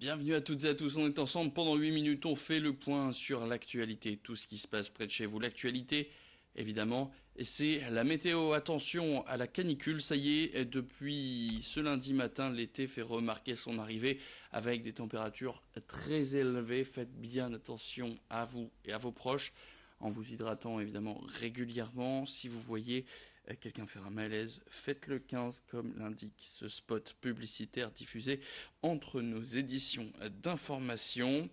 Bienvenue à toutes et à tous, on est ensemble pendant 8 minutes, on fait le point sur l'actualité, tout ce qui se passe près de chez vous. L'actualité, évidemment, et c'est la météo. Attention à la canicule, ça y est, depuis ce lundi matin, l'été fait remarquer son arrivée avec des températures très élevées. Faites bien attention à vous et à vos proches en vous hydratant évidemment régulièrement. Si vous voyez quelqu'un faire un malaise, faites le 15 comme l'indique ce spot publicitaire diffusé entre nos éditions d'information.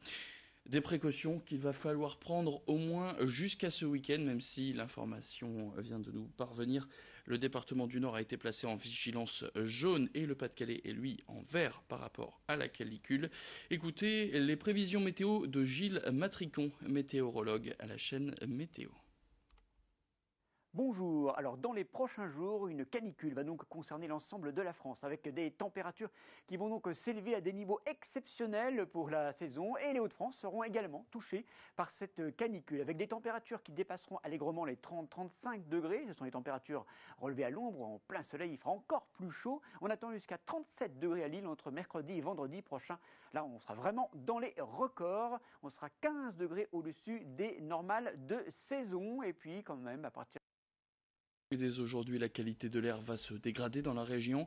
Des précautions qu'il va falloir prendre au moins jusqu'à ce week-end, même si l'information vient de nous parvenir. Le département du Nord a été placé en vigilance jaune et le Pas-de-Calais est lui en vert par rapport à la canicule. Écoutez les prévisions météo de Gilles Matricon, météorologue à la chaîne Météo. Bonjour, alors dans les prochains jours, une canicule va donc concerner l'ensemble de la France avec des températures qui vont donc s'élever à des niveaux exceptionnels pour la saison et les Hauts-de-France seront également touchés par cette canicule avec des températures qui dépasseront allègrement les 30-35 degrés. Ce sont les températures relevées à l'ombre, en plein soleil il fera encore plus chaud. On attend jusqu'à 37 degrés à Lille entre mercredi et vendredi prochain. Là on sera vraiment dans les records, on sera 15 degrés au-dessus des normales de saison et puis quand même à partir Dès aujourd'hui, la qualité de l'air va se dégrader dans la région.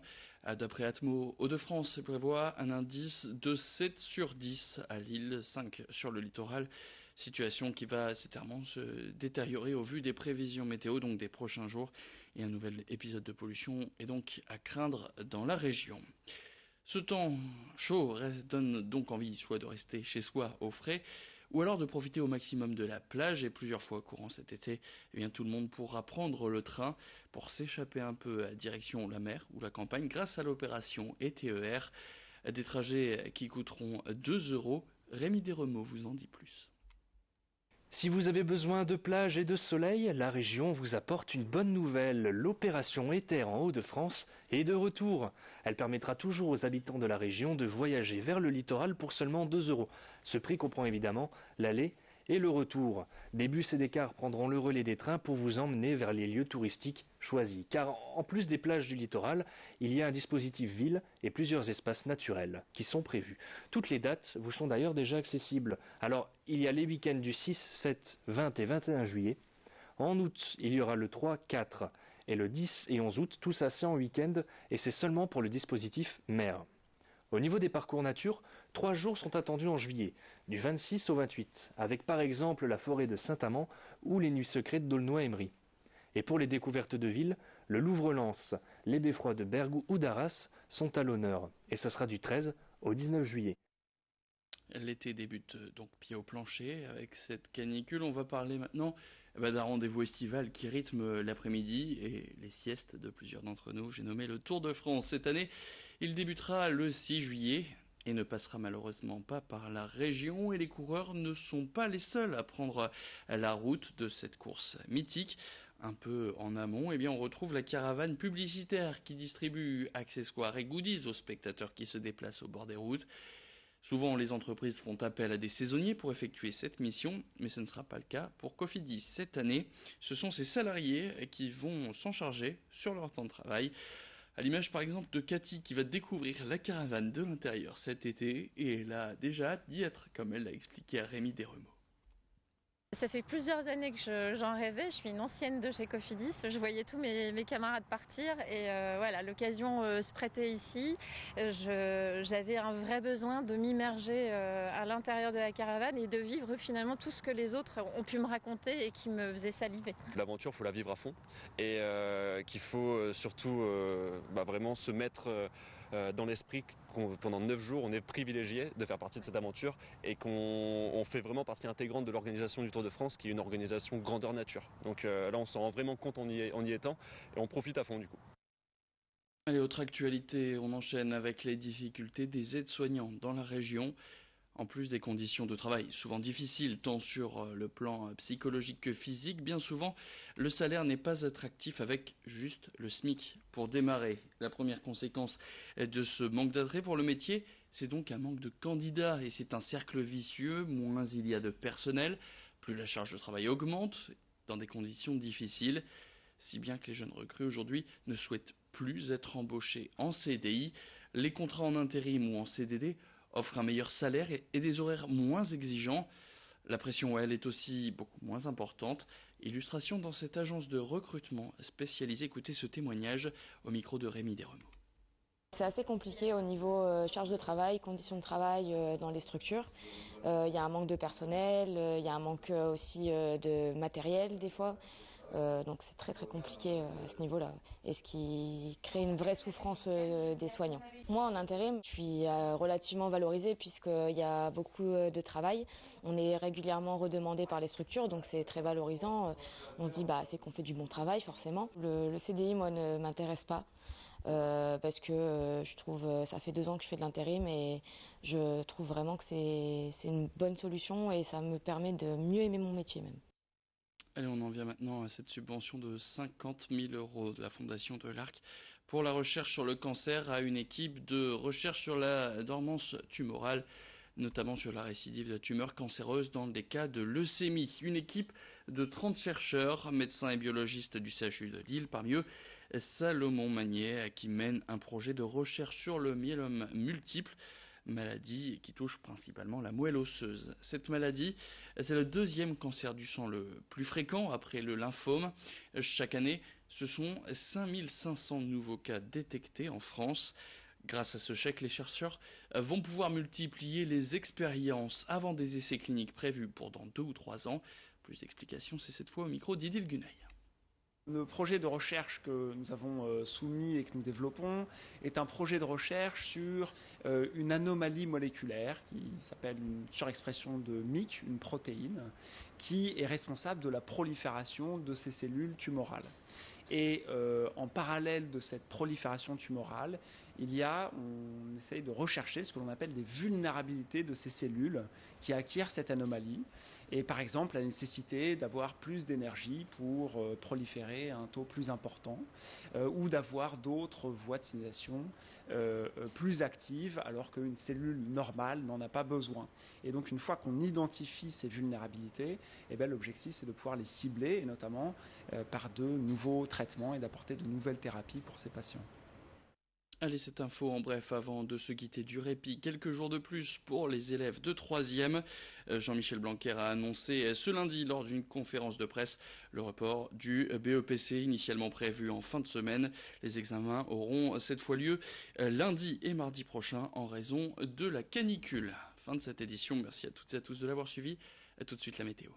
D'après Atmo Hauts-de-France, prévoit un indice de 7 sur 10 à Lille, 5 sur le littoral. Situation qui va certainement se détériorer au vu des prévisions météo, donc des prochains jours. Et un nouvel épisode de pollution est donc à craindre dans la région. Ce temps chaud donne donc envie soit de rester chez soi au frais, ou alors de profiter au maximum de la plage. Et plusieurs fois courant cet été, eh bien, tout le monde pourra prendre le train pour s'échapper un peu à direction la mer ou la campagne grâce à l'opération ETER. Des trajets qui coûteront 2 euros. Rémi Desremeaux vous en dit plus. Si vous avez besoin de plage et de soleil, la région vous apporte une bonne nouvelle. L'opération ETER en Hauts-de-France est de retour. Elle permettra toujours aux habitants de la région de voyager vers le littoral pour seulement 2 euros. Ce prix comprend évidemment l'aller et le retour. Des bus et des cars prendront le relais des trains pour vous emmener vers les lieux touristiques choisis. Car en plus des plages du littoral, il y a un dispositif ville et plusieurs espaces naturels qui sont prévus. Toutes les dates vous sont d'ailleurs déjà accessibles. Alors, il y a les week-ends du 6, 7, 20 et 21 juillet. En août, il y aura le 3, 4 et le 10 et 11 août, tout ça c'est en week-end et c'est seulement pour le dispositif mer. Au niveau des parcours nature, 3 jours sont attendus en juillet, du 26 au 28, avec par exemple la forêt de Saint-Amand ou les nuits secrètes d'Aulnoy-Emery. Et pour les découvertes de ville, le Louvre-Lens, les beffrois de Bergue ou d'Arras sont à l'honneur, et ce sera du 13 au 19 juillet. L'été débute donc pied au plancher avec cette canicule. On va parler maintenant d'un rendez-vous estival qui rythme l'après-midi et les siestes de plusieurs d'entre nous. J'ai nommé le Tour de France. Cette année, il débutera le 6 juillet et ne passera malheureusement pas par la région. Et les coureurs ne sont pas les seuls à prendre la route de cette course mythique. Un peu en amont, on retrouve la caravane publicitaire qui distribue accessoires et goodies aux spectateurs qui se déplacent au bord des routes. Souvent, les entreprises font appel à des saisonniers pour effectuer cette mission, mais ce ne sera pas le cas pour Cofidis. Cette année, ce sont ses salariés qui vont s'en charger sur leur temps de travail. À l'image par exemple de Cathy qui va découvrir la caravane de l'intérieur cet été et elle a déjà hâte d'y être, comme elle l'a expliqué à Rémi Desremeaux. Ça fait plusieurs années que j'en rêvais, je suis une ancienne de chez Cofidis, je voyais tous mes camarades partir et voilà, l'occasion se prêtait ici. J'avais un vrai besoin de m'immerger à l'intérieur de la caravane et de vivre finalement tout ce que les autres ont pu me raconter et qui me faisait saliver. L'aventure, il faut la vivre à fond et qu'il faut surtout vraiment se mettre dans l'esprit qu'on pendant 9 jours on est privilégié de faire partie de cette aventure et qu'on fait vraiment partie intégrante de l'organisation du Tour de France qui est une organisation grandeur nature. Donc là on s'en rend vraiment compte en y étant et on profite à fond du coup. Allez, autre actualité, on enchaîne avec les difficultés des aides-soignants dans la région. En plus des conditions de travail souvent difficiles, tant sur le plan psychologique que physique, bien souvent, le salaire n'est pas attractif avec juste le SMIC pour démarrer. La première conséquence de ce manque d'attrait pour le métier, c'est donc un manque de candidats et c'est un cercle vicieux. Moins il y a de personnel, plus la charge de travail augmente dans des conditions difficiles, si bien que les jeunes recrues aujourd'hui ne souhaitent plus être embauchés en CDI. Les contrats en intérim ou en CDD offrent un meilleur salaire et des horaires moins exigeants. La pression, elle, est aussi beaucoup moins importante. Illustration dans cette agence de recrutement spécialisée. Écoutez ce témoignage au micro de Rémi Desremaux. C'est assez compliqué au niveau charge de travail, conditions de travail dans les structures. Il y a un manque de personnel, il y a un manque aussi de matériel des fois. Donc c'est très très compliqué à ce niveau-là, et ce qui crée une vraie souffrance des soignants. Moi en intérim, je suis relativement valorisée puisqu'il y a beaucoup de travail. On est régulièrement redemandé par les structures, donc c'est très valorisant. On se dit c'est qu'on fait du bon travail forcément. Le CDI, moi, ne m'intéresse pas. Parce que je trouve, ça fait 2 ans que je fais de l'intérim et je trouve vraiment que c'est une bonne solution et ça me permet de mieux aimer mon métier même. Allez, on en vient maintenant à cette subvention de 50 000 € de la Fondation de l'Arc pour la recherche sur le cancer à une équipe de recherche sur la dormance tumorale, notamment sur la récidive de tumeurs cancéreuses dans des cas de leucémie. Une équipe de 30 chercheurs, médecins et biologistes du CHU de Lille, parmi eux Salomon Magnier, qui mène un projet de recherche sur le myélome multiple, maladie qui touche principalement la moelle osseuse. Cette maladie, c'est le 2e cancer du sang le plus fréquent après le lymphome. Chaque année, ce sont 5500 nouveaux cas détectés en France. Grâce à ce chèque, les chercheurs vont pouvoir multiplier les expériences avant des essais cliniques prévus pour dans 2 ou 3 ans. Plus d'explications, c'est cette fois au micro d'Idil Gunay. Le projet de recherche que nous avons soumis et que nous développons est un projet de recherche sur une anomalie moléculaire qui s'appelle une surexpression de MYC, une protéine, qui est responsable de la prolifération de ces cellules tumorales. Et en parallèle de cette prolifération tumorale, on essaye de rechercher ce que l'on appelle des vulnérabilités de ces cellules qui acquièrent cette anomalie. Et par exemple, la nécessité d'avoir plus d'énergie pour proliférer à un taux plus important, ou d'avoir d'autres voies de signalisation plus actives alors qu'une cellule normale n'en a pas besoin. Et donc une fois qu'on identifie ces vulnérabilités, l'objectif c'est de pouvoir les cibler, et notamment par de nouveaux traitements et d'apporter de nouvelles thérapies pour ces patients. Allez, cette info en bref avant de se quitter du répit. Quelques jours de plus pour les élèves de 3e. Jean-Michel Blanquer a annoncé ce lundi lors d'une conférence de presse le report du BEPC initialement prévu en fin de semaine. Les examens auront cette fois lieu lundi et mardi prochain en raison de la canicule. Fin de cette édition. Merci à toutes et à tous de l'avoir suivi. À tout de suite la météo.